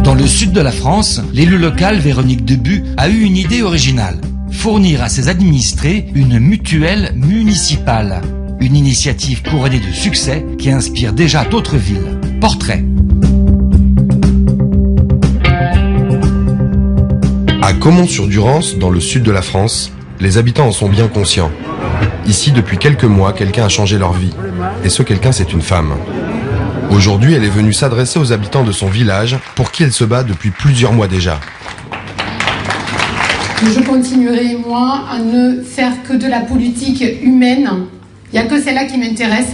Dans le sud de la France, l'élu local Véronique Debu a eu une idée originale. Fournir à ses administrés une mutuelle municipale. Une initiative couronnée de succès qui inspire déjà d'autres villes. Portrait. À Caumont-sur-Durance, dans le sud de la France, les habitants en sont bien conscients. Ici, depuis quelques mois, quelqu'un a changé leur vie. Et ce quelqu'un, c'est une femme. Aujourd'hui, elle est venue s'adresser aux habitants de son village, pour qui elle se bat depuis plusieurs mois déjà. Je continuerai, moi, à ne faire que de la politique humaine. Il n'y a que celle-là qui m'intéresse.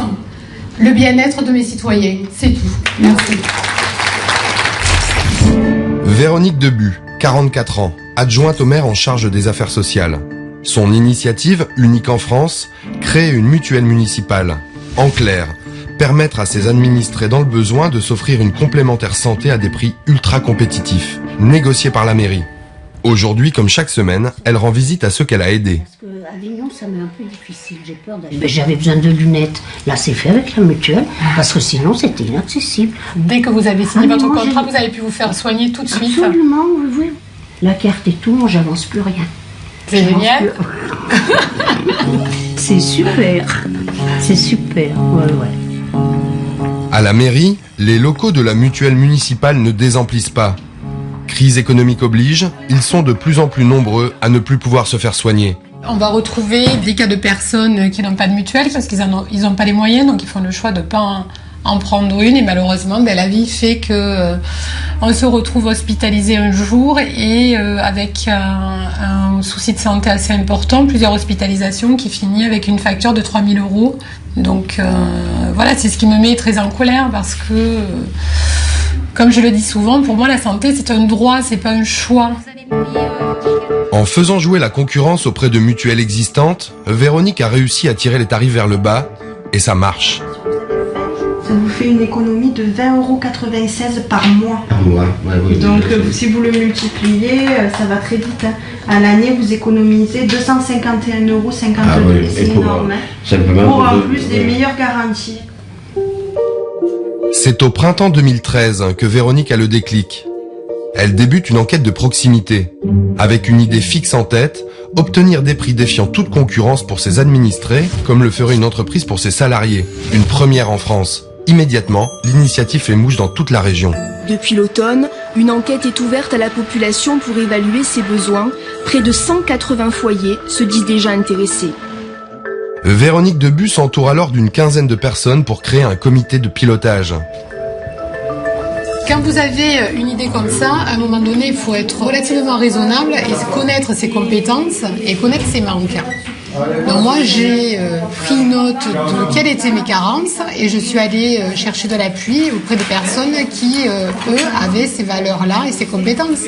Le bien-être de mes citoyens, c'est tout. Merci. Véronique Debu, 44 ans, adjointe au maire en charge des affaires sociales. Son initiative, unique en France, créer une mutuelle municipale. En clair, permettre à ses administrés dans le besoin de s'offrir une complémentaire santé à des prix ultra compétitifs, négociés par la mairie. Aujourd'hui, comme chaque semaine, elle rend visite à ceux qu'elle a aidés. Parce qu'à Avignon, ça m'est un peu difficile, j'ai peur d'aller. J'avais besoin de lunettes. Là, c'est fait avec la mutuelle, parce que sinon, c'était inaccessible. Dès que vous avez signé votre contrat, vous avez pu vous faire soigner tout de suite. Absolument, oui. La carte et tout, moi, j'avance plus rien. C'est génial. C'est super. C'est super, ouais. À la mairie, les locaux de la mutuelle municipale ne désemplissent pas. Crise économique oblige, ils sont de plus en plus nombreux à ne plus pouvoir se faire soigner. On va retrouver des cas de personnes qui n'ont pas de mutuelle parce qu'ils n'ont pas les moyens, donc ils font le choix de ne pas en prendre une. Et malheureusement, la vie fait que on se retrouve hospitalisé un jour et avec un souci de santé assez important, plusieurs hospitalisations qui finit avec une facture de 3 000 €. Donc voilà, c'est ce qui me met très en colère parce que, comme je le dis souvent, pour moi la santé c'est un droit, c'est pas un choix. En faisant jouer la concurrence auprès de mutuelles existantes, Véronique a réussi à tirer les tarifs vers le bas et ça marche. Ça vous fait une économie de 20,96 € par mois. Par mois, ouais, oui. Donc si vous le multipliez, ça va très vite. À l'année, vous économisez 251,52 €. Ah oui, c'est énorme. Simplement pour en plus des meilleures garanties. C'est au printemps 2013 que Véronique a le déclic. Elle débute une enquête de proximité. Avec une idée fixe en tête, obtenir des prix défiant toute concurrence pour ses administrés, comme le ferait une entreprise pour ses salariés. Une première en France. Immédiatement, l'initiative fait mouche dans toute la région. Depuis l'automne, une enquête est ouverte à la population pour évaluer ses besoins. Près de 180 foyers se disent déjà intéressés. Véronique Debu s'entoure alors d'une quinzaine de personnes pour créer un comité de pilotage. Quand vous avez une idée comme ça, à un moment donné, il faut être relativement raisonnable et connaître ses compétences et connaître ses manques. Donc moi, j'ai pris note de quelles étaient mes carences et je suis allée chercher de l'appui auprès des personnes qui, eux, avaient ces valeurs-là et ces compétences.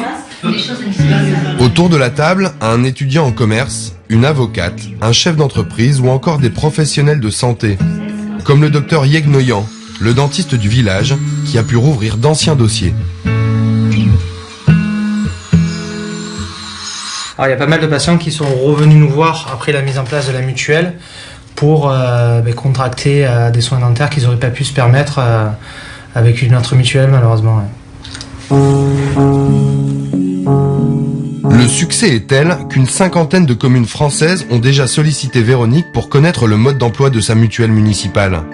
Autour de la table, un étudiant en commerce, une avocate, un chef d'entreprise ou encore des professionnels de santé, comme le docteur Yeg Noyan, le dentiste du village, qui a pu rouvrir d'anciens dossiers. Alors, il y a pas mal de patients qui sont revenus nous voir après la mise en place de la mutuelle pour contracter des soins dentaires qu'ils n'auraient pas pu se permettre avec une autre mutuelle, malheureusement. Ouais. Le succès est tel qu'une cinquantaine de communes françaises ont déjà sollicité Véronique pour connaître le mode d'emploi de sa mutuelle municipale.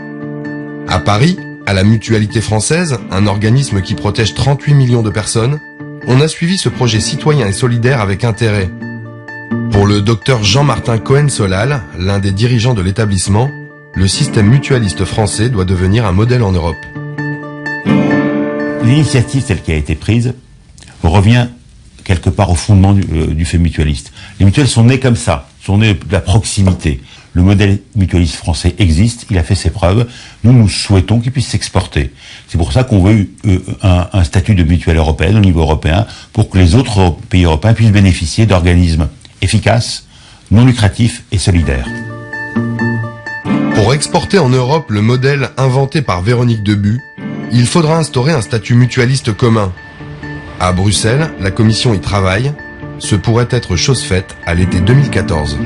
À Paris, à la Mutualité française, un organisme qui protège 38 millions de personnes, on a suivi ce projet citoyen et solidaire avec intérêt. Pour le docteur Jean-Martin Cohen-Solal, l'un des dirigeants de l'établissement, le système mutualiste français doit devenir un modèle en Europe. L'initiative telle qui a été prise revient quelque part au fondement du fait mutualiste. Les mutuelles sont nées comme ça, sont nées de la proximité. Le modèle mutualiste français existe, il a fait ses preuves. Nous souhaitons qu'il puisse s'exporter. C'est pour ça qu'on veut un statut de mutuelle européenne au niveau européen, pour que les autres pays européens puissent bénéficier d'organismes efficaces, non lucratifs et solidaires. Pour exporter en Europe le modèle inventé par Véronique Debu, il faudra instaurer un statut mutualiste commun. À Bruxelles, la Commission y travaille. Ce pourrait être chose faite à l'été 2014.